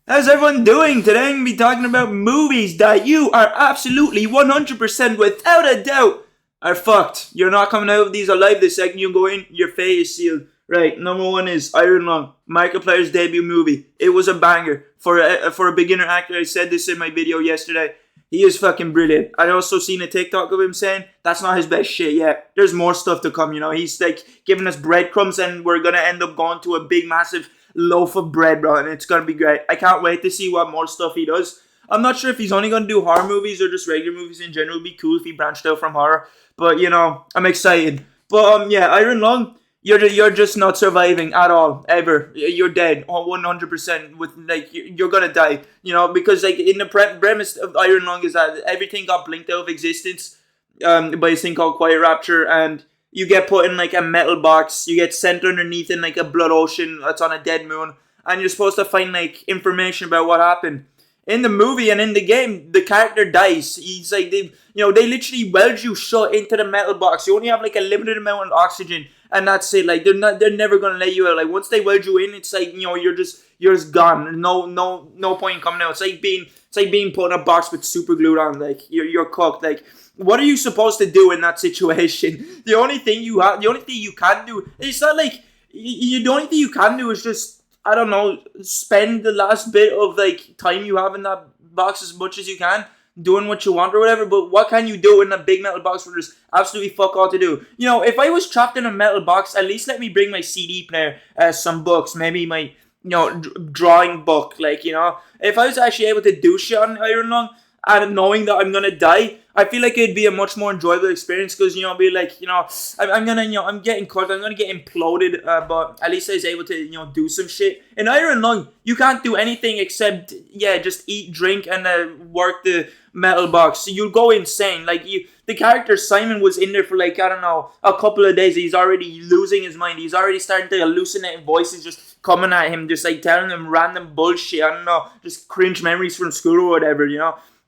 How's everyone doing? Today I'm going to be talking about movies that you are absolutely 100% without a doubt are fucked. You're not coming out of these alive the second you go in, your fate is sealed. Right, number one is Iron Lung, Markiplier's debut movie. It was a banger. For a beginner actor, I said this in my video yesterday. He is fucking brilliant. I also seen a TikTok of him saying that's not his best shit yet. There's more stuff to come, He's like giving us breadcrumbs and we're gonna end up going to a big massive loaf of bread, bro, and it's gonna be great. I can't wait to see what more stuff he does. I'm not sure if he's only gonna do horror movies or just regular movies in general. It'd be cool if he branched out from horror. But I'm excited. But yeah, Iron Lung, you're just not surviving at all ever. You're dead 100%. With like you're gonna die. Because like in the premise of Iron Lung is that everything got blinked out of existence by a thing called Quiet Rapture, and you get put in like a metal box. You get sent underneath in like a blood ocean that's on a dead moon, and you're supposed to find like information about what happened. In the movie and in the game, the character dies. He's like they literally weld you shut into the metal box. You only have like a limited amount of oxygen, and that's it. Like they're never gonna let you out. Like once they weld you in, it's like you're just gone. No point in coming out. It's like being put in a box with super glued on. Like you're cooked. Like what are you supposed to do in that situation? The only thing you can do. It's not like the only thing you can do is just, I don't know, spend the last bit of like time you have in that box as much as you can, doing what you want or whatever. But what can you do in a big metal box where there's absolutely fuck all to do? If I was trapped in a metal box, at least let me bring my CD player, some books, maybe my drawing book. If I was actually able to do shit on Iron Lung and knowing that I'm gonna die, I feel like it'd be a much more enjoyable experience because be like I'm getting cut, I'm gonna get imploded, but at least I was able to do some shit. In Iron Lung, you can't do anything except just eat, drink, and work the metal box. So you'll go insane. The character Simon was in there for like, I don't know, a couple of days. He's already losing his mind. He's already starting to hallucinate voices just coming at him, just like telling him random bullshit. I don't know, just cringe memories from school or whatever.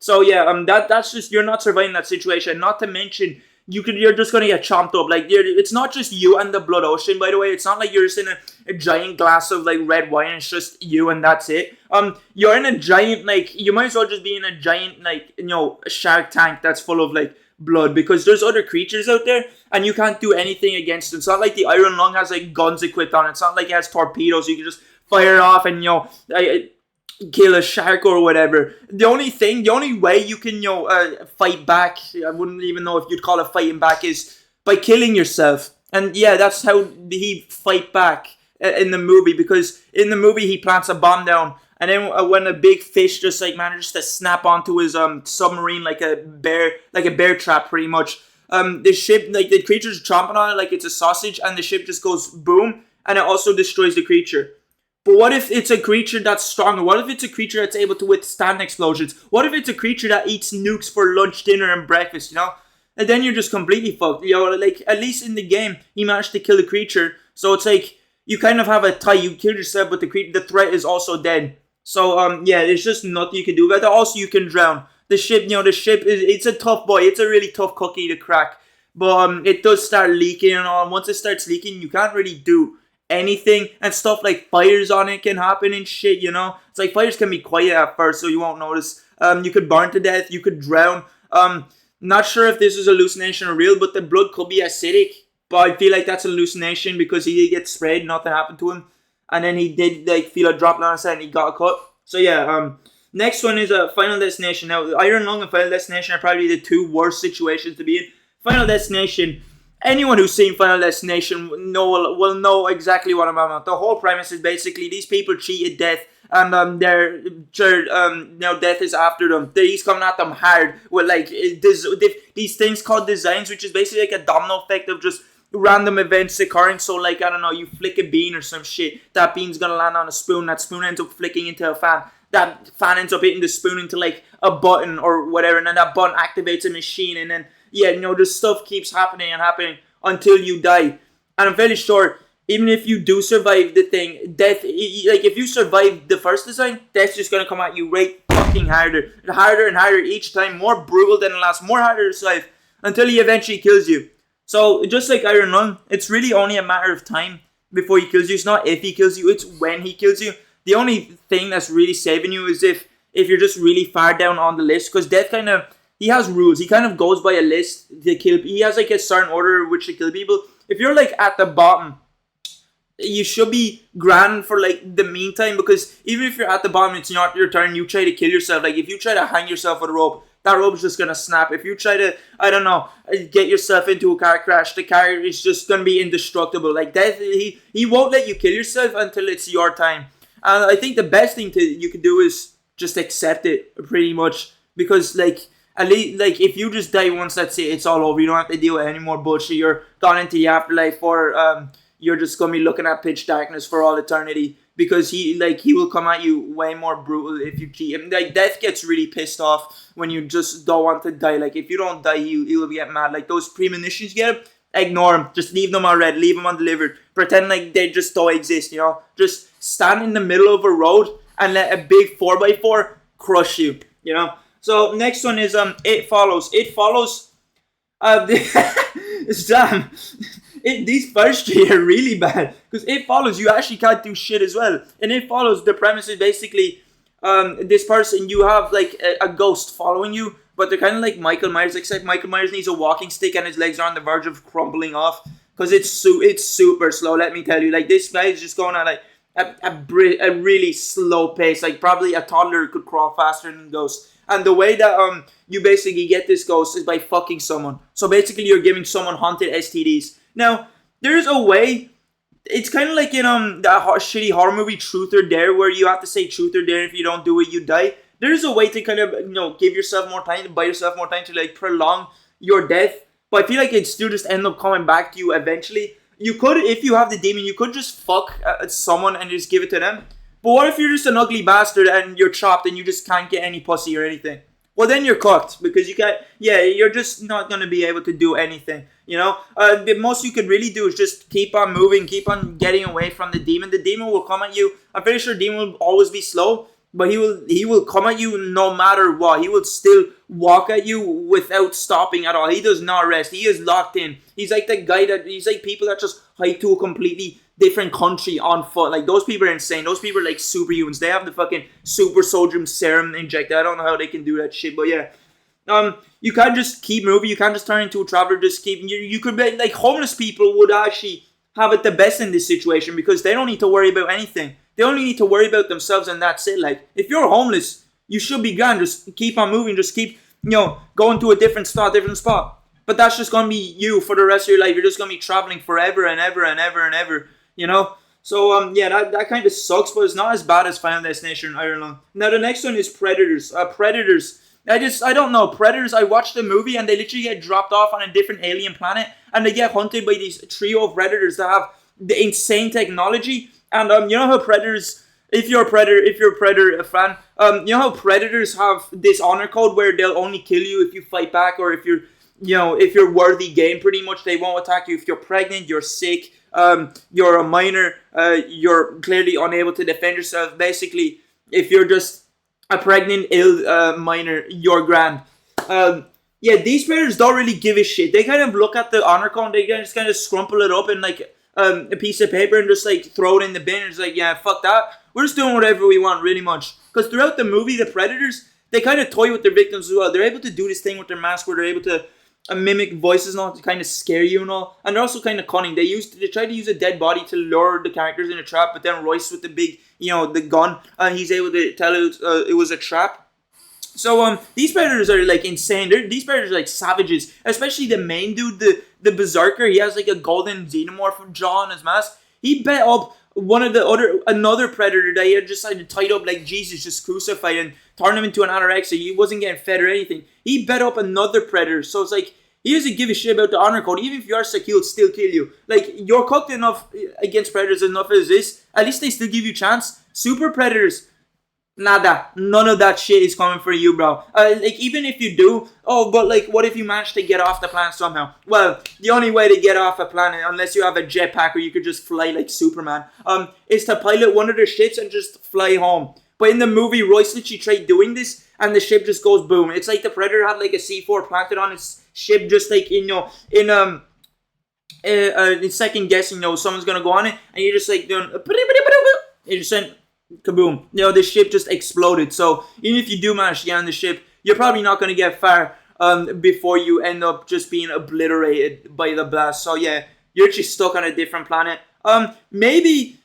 So yeah, that's just, you're not surviving that situation. Not to mention, you're just gonna get chomped up. It's not just you and the blood ocean. By the way, it's not like you're just in a giant glass of like red wine. It's just you and that's it. You're in a giant, like, you might as well just be in a giant like shark tank that's full of like blood, because there's other creatures out there and you can't do anything against them. It's not like the Iron Lung has like guns equipped on it. It's not like it has torpedoes you can just fire off and kill a shark or whatever. The only way you can fight back, I wouldn't even know if you'd call it fighting back, is by killing yourself. And yeah, that's how he fight back in the movie, because in the movie he plants a bomb down, and then when a big fish just like manages to snap onto his submarine like a bear trap pretty much, the ship, like the creature's chomping on it like it's a sausage, and the ship just goes boom, and it also destroys the creature. But what if it's a creature that's stronger? What if it's a creature that's able to withstand explosions? What if it's a creature that eats nukes for lunch, dinner, and breakfast, And then you're just completely fucked. Like, at least in the game, he managed to kill the creature. So it's like, you kind of have a tie. You killed yourself, but the threat is also dead. So, there's just nothing you can do. But also, you can drown. The ship, it's a tough boy. It's a really tough cookie to crack. But it does start leaking and all. And once it starts leaking, you can't really do anything, and stuff like fires on it can happen and shit. It's like fires can be quiet at first, so you won't notice. You could burn to death, you could drown. Not sure if this is hallucination or real, but the blood could be acidic, but I feel like that's a hallucination because he did get sprayed, nothing happened to him, and then he did like feel a drop down his head and he got a cut. So yeah, next one is Final Destination. Now, Iron Lung and Final Destination are probably the two worst situations to be in. Final Destination, anyone who's seen Final Destination will know exactly what I'm about. The whole premise is basically these people cheated death, and death is after them. He's coming at them hard with like these things called designs, which is basically like a domino effect of just random events occurring. So like, I don't know, you flick a bean or some shit, that bean's gonna land on a spoon, that spoon ends up flicking into a fan, that fan ends up hitting the spoon into like a button or whatever, and then that button activates a machine, and then this stuff keeps happening and happening until you die. And I'm fairly sure, even if you do survive the thing, death, like if you survive the first design, death's just gonna come at you right fucking harder and harder each time, more brutal than the last, more harder to survive, until he eventually kills you. So just like Iron Lung, it's really only a matter of time before he kills you. It's not if he kills you, it's when he kills you. The only thing that's really saving you is if you're just really far down on the list, because Death kind of, he has rules. He kind of goes by a list to kill. He has like a certain order in which to kill people. If you're like at the bottom, you should be grand for like the meantime, because even if you're at the bottom, it's not your turn. You try to kill yourself. Like if you try to hang yourself with a rope, that rope's just gonna snap. If you try to, I don't know, get yourself into a car crash, the car is just gonna be indestructible. Like Death, he won't let you kill yourself until it's your time. And I think the best thing you can do is just accept it, pretty much, because like at least like if you just die once, that's it. It's all over. You don't have to deal with any more bullshit. You're gone into the afterlife, or you're just gonna be looking at pitch darkness for all eternity, because he will come at you way more brutal if you cheat him. Like Death gets really pissed off when you just don't want to die. Like if you don't die, he'll get mad. Like those premonitions you get him, ignore them. Just leave them on red, leave them undelivered. Pretend like they just don't exist, you know? Just stand in the middle of a road and let a big 4x4 crush you, you know? So next one is It Follows. It Follows damn. These first three are really bad, because It Follows, you actually can't do shit as well. And It Follows, the premise is basically this person, you have like a ghost following you, but they're kind of like Michael Myers, except Michael Myers needs a walking stick and his legs are on the verge of crumbling off, because it's super slow, let me tell you. Like this guy is just going at like a really slow pace. Like probably a toddler could crawl faster than Ghost. And the way that you basically get this ghost is by fucking someone. So basically you're giving someone haunted STDs. Now, there's a way. It's kind of like in that shitty horror movie Truth or Dare, where you have to say truth or dare. If you don't do it, you die. There's a way to kind of, give yourself more time, to buy yourself more time to like prolong your death. But I feel like it'd still just end up coming back to you eventually. You could, if you have the demon, you could just fuck someone and just give it to them. But what if you're just an ugly bastard and you're chopped and you just can't get any pussy or anything? Well, then you're cooked, because you can't. Yeah, you're just not gonna be able to do anything. You know, the most you could really do is just keep on moving, keep on getting away from the demon. The demon will come at you. I'm pretty sure demon will always be slow, but he will come at you no matter what. He will still walk at you without stopping at all. He does not rest. He is locked in. He's like the guy he's like people that just hike to a completely different country on foot. Like those people are insane. Those people are like superhumans. They have the fucking super soldier serum injected. I don't know how they can do that shit, but yeah. You can't just keep moving. You can't just turn into a traveler. Just keep. You could be like homeless people would actually have it the best in this situation, because they don't need to worry about anything. They only need to worry about themselves, and that's it. Like if you're homeless, you should be gone. Just keep on moving. Just keep going to a different spot. But that's just gonna be you for the rest of your life. You're just gonna be traveling forever and ever and ever and ever. You know. So yeah, that kind of sucks, but it's not as bad as Final Destination in Ireland. Now the next one is Predators. Predators. I don't know. Predators, I watched the movie and they literally get dropped off on a different alien planet and they get hunted by these trio of predators that have the insane technology. And you know how predators, if you're a predator fan, you know how predators have this honor code where they'll only kill you if you fight back, or if you're worthy game, pretty much. They won't attack you if you're pregnant, you're sick, you're a minor, you're clearly unable to defend yourself. Basically, if you're just a pregnant, ill minor, you're grand. Yeah, these players don't really give a shit. They kind of look at the honor code, they just kind of scrumple it up in like a piece of paper and just like throw it in the bin. And it's like, yeah, fuck that. We're just doing whatever we want, really much. Because throughout the movie, the predators, they kind of toy with their victims as well. They're able to do this thing with their mask where they're able to mimic voices and all to kind of scare you and all. And they're also kind of cunning. They try to use a dead body to lure the characters in a trap, but then Royce with the big, the gun, he's able to tell it was a trap. So these predators are like insane. These predators are like savages, especially the main dude, the berserker. He has like a golden xenomorph jaw on his mask. He bet up another predator that he had just tied up like Jesus, just crucified and turned him into an anorexic. He wasn't getting fed or anything. He bet up another predator. So it's like he doesn't give a shit about the honor code. Even if you are sick, he'll still kill you. Like you're cooked enough against predators enough as this. At least they still give you a chance. Super predators. Nada. None of that shit is coming for you, bro. Like, even if you do, but like, what if you manage to get off the planet somehow? Well, the only way to get off a planet, unless you have a jetpack or you could just fly like Superman, is to pilot one of the ships and just fly home. But in the movie, Royce literally tried doing this, and the ship just goes boom. It's like the Predator had like a C4 planted on its ship, just like, in second guessing, someone's gonna go on it, and you're just like doing, you just send kaboom. The ship just exploded. So even if you do manage to get on the ship, you're probably not going to get far before you end up just being obliterated by the blast. So yeah, you're just stuck on a different planet. Maybe,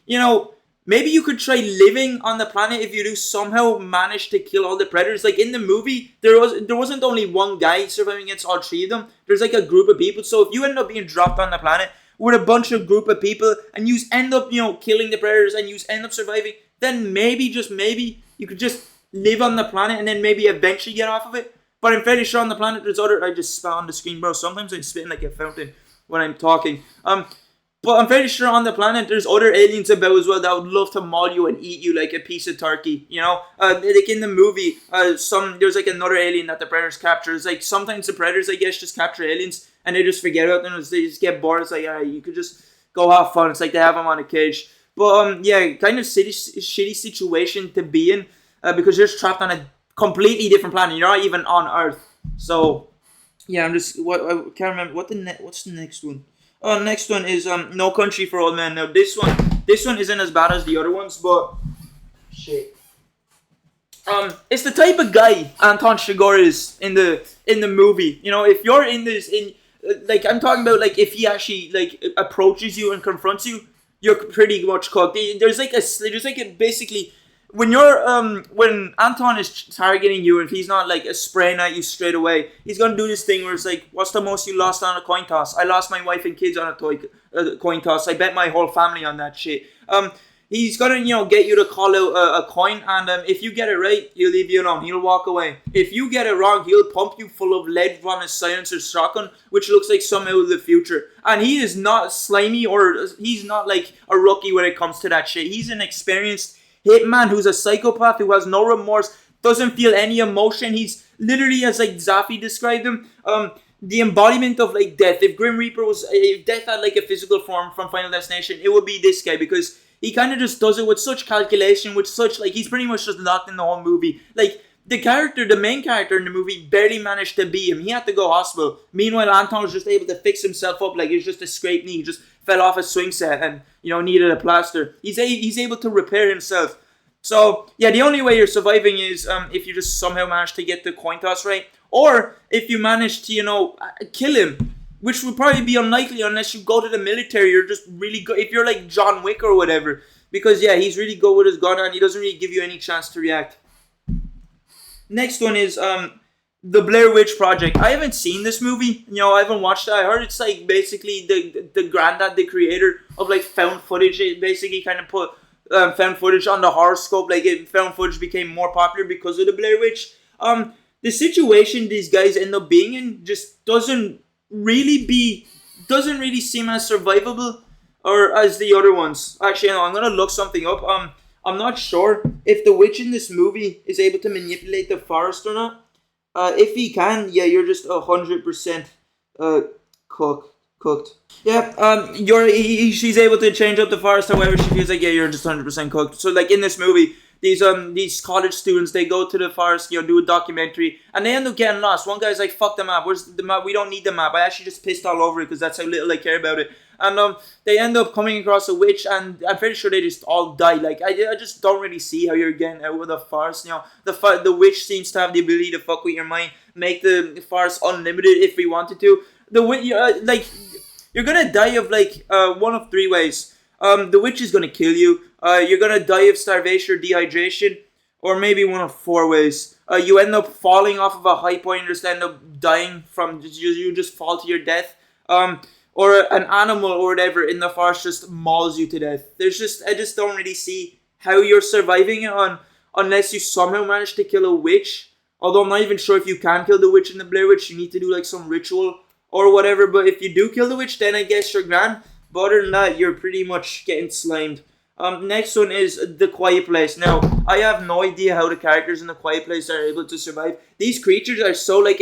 maybe you could try living on the planet if you do somehow manage to kill all the predators. Like in the movie, there wasn't only one guy surviving against all three of them. There's like a group of people. So if you end up being dropped on the planet with a bunch of group of people and you end up, killing the predators and you end up surviving, then maybe, just maybe, you could just live on the planet and then maybe eventually get off of it. But I'm fairly sure on the planet there's other... I just spat on the screen, bro. Sometimes I'm spitting like a fountain when I'm talking. But I'm fairly sure on the planet there's other aliens about as well that would love to maul you and eat you like a piece of turkey, like in the movie, there's like another alien that the predators capture. It's like sometimes the predators, I guess, just capture aliens and they just forget about them. They just get bored. It's like, you could just go have fun. It's like they have them on a cage. But yeah, kind of shitty situation to be in because you're just trapped on a completely different planet. You're not even on Earth. So yeah, I can't remember what's the next one. Next one is No Country for Old Men. Now this one isn't as bad as the other ones, but shit. It's the type of guy Anton Chigurh is in the movie. If you're in this, like I'm talking about, like if he actually like approaches you and confronts you, you're pretty much cooked. There's basically when Anton is targeting you and he's not like spraying at you straight away, he's gonna do this thing where it's like, what's the most you lost on a coin toss? I lost my wife and kids on a coin toss. I bet my whole family on that shit. He's gonna get you to call out a coin, and if you get it right, he'll leave you alone. He'll walk away. If you get it wrong, he'll pump you full of lead from his silencer shotgun, which looks like something out of the future. And he is not slimy, or he's not like a rookie when it comes to that shit. He's an experienced hitman who's a psychopath who has no remorse, doesn't feel any emotion. He's literally, as like Zafy described him, the embodiment of like death. If death had like a physical form from Final Destination, it would be this guy, because he kind of just does it with such calculation, with such like, he's pretty much just locked in the whole movie. Like the main character in the movie barely managed to beat him. He had to go hospital. Meanwhile, Anton was just able to fix himself up. Like, it was just a scraped knee. He just fell off a swing set and, needed a plaster. He's able to repair himself. So, yeah, the only way you're surviving is if you just somehow manage to get the coin toss right. Or if you manage to, kill him. Which would probably be unlikely unless you go to the military. You're just really good. If you're like John Wick or whatever. Because, yeah, he's really good with his gun and he doesn't really give you any chance to react. Next one is the Blair Witch Project. I haven't seen this movie. I haven't watched it. I heard it's like basically the granddad, the creator of like found footage. It basically kind of put found footage on the horoscope. Like found footage became more popular because of the Blair Witch. The situation these guys end up being in just doesn't really seem as survivable or as the other ones. Actually, no, I'm gonna look something up. I'm not sure if the witch in this movie is able to manipulate the forest or not. If he can, yeah, you're just 100% cooked. Yeah, she's able to change up the forest however she feels. Like, yeah, you're just 100% cooked. So like in this movie, these college students, they go to the forest, do a documentary, and they end up getting lost. One guy's like, fuck the map, where's the map? We don't need the map. I actually just pissed all over it because that's how little I care about it. And they end up coming across a witch, and I'm pretty sure they just all die. Like, I just don't really see how you're getting out of the forest. The witch seems to have the ability to fuck with your mind, make the forest unlimited if we wanted to. The witch, you're gonna die of like one of three ways. The witch is gonna kill you. You're gonna die of starvation or dehydration, or maybe one of four ways. You end up falling off of a high point and just end up dying from you just fall to your death. Or an animal or whatever in the forest just mauls you to death. I just don't really see how you're surviving it unless you somehow manage to kill a witch. Although I'm not even sure if you can kill the witch in the Blair Witch. You need to do like some ritual or whatever. But if you do kill the witch, then I guess you're grand. But other than that, you're pretty much getting slimed. Next one is The Quiet Place. Now, I have no idea how the characters in The Quiet Place are able to survive. These creatures are so like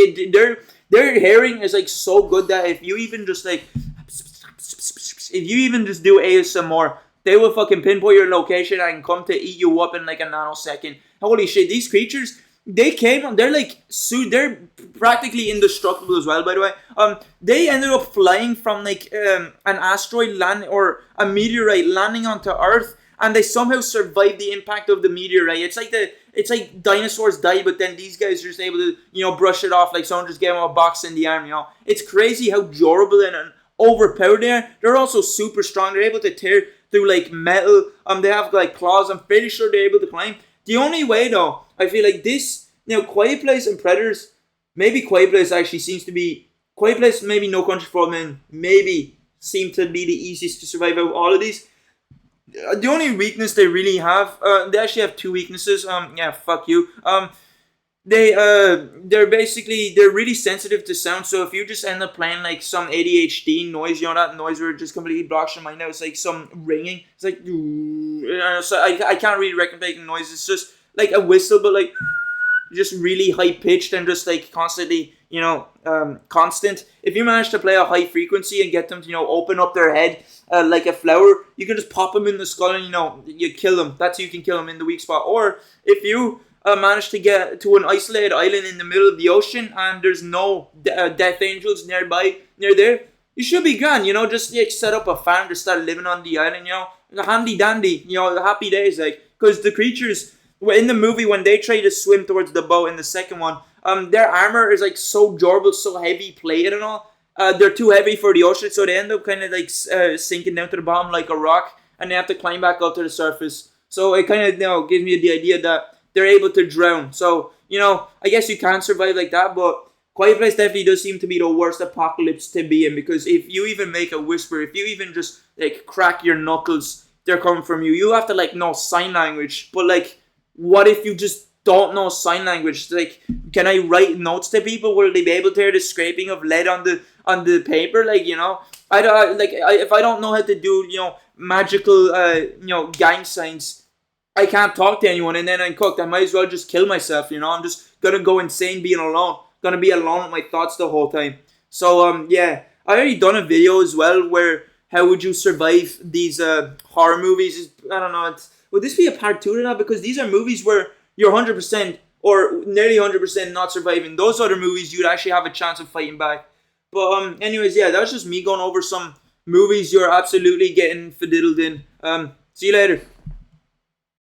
their hearing is like so good that if you even just do ASMR, they will fucking pinpoint your location and come to eat you up in like a nanosecond. Holy shit, these creatures, they're practically indestructible as well, by the way. They ended up flying from like an asteroid landing or a meteorite landing onto Earth, and they somehow survive the impact of the meteorite. It's like dinosaurs die, but then these guys are just able to, brush it off like someone just gave them a box in the arm. It's crazy how durable and overpowered they are. They're also super strong. They're able to tear through like metal. They have like claws. I'm pretty sure they're able to climb. The only way though, I feel like this, Quiet Place and Predators, maybe Quiet Place actually seems to be, Quiet Place, maybe No Country for Old Men, maybe seem to be the easiest to survive out of all of these. The only weakness they really have, they actually have two weaknesses. Yeah, fuck you. They're really sensitive to sound. So if you just end up playing like some ADHD noise, that noise where it just completely blocks your mind out. It's like some ringing. It's like, so I can't really recognize the noise. It's just like a whistle, but like just really high pitched and just like constantly, constant. If you manage to play a high frequency and get them to, open up their head like a flower, you can just pop them in the skull and, you kill them. That's how you can kill them in the weak spot. Or if you manage to get to an isolated island in the middle of the ocean and there's no death angels near there, you should be grand, just set up a farm to start living on the island, handy dandy, happy days, like, because the creatures in the movie, when they try to swim towards the boat in the second one, their armor is like so durable, so heavy plated and all. They're too heavy for the ocean, so they end up kind of like sinking down to the bottom like a rock, and they have to climb back up to the surface. So it kind of gives me the idea that they're able to drown. So I guess you can survive like that, but Quiet Place definitely does seem to be the worst apocalypse to be in, because if you even make a whisper, if you even just like crack your knuckles, they're coming from you. You have to like know sign language, but like, what if you just don't know sign language? Like, can I write notes to people? Will they be able to hear the scraping of lead on the paper? Like, if I don't know how to do magical gang signs, I can't talk to anyone, and then I'm cooked. I might as well just kill myself. I'm just gonna go insane being alone. Gonna be alone with my thoughts the whole time. So yeah, I already done a video as well where how would you survive these horror movies? I don't know. Would this be a part 2 to that? Because these are movies where you're 100% or nearly 100% not surviving. Those other movies, you'd actually have a chance of fighting back. But anyways, yeah, that was just me going over some movies you're absolutely getting fiddled in. See you later.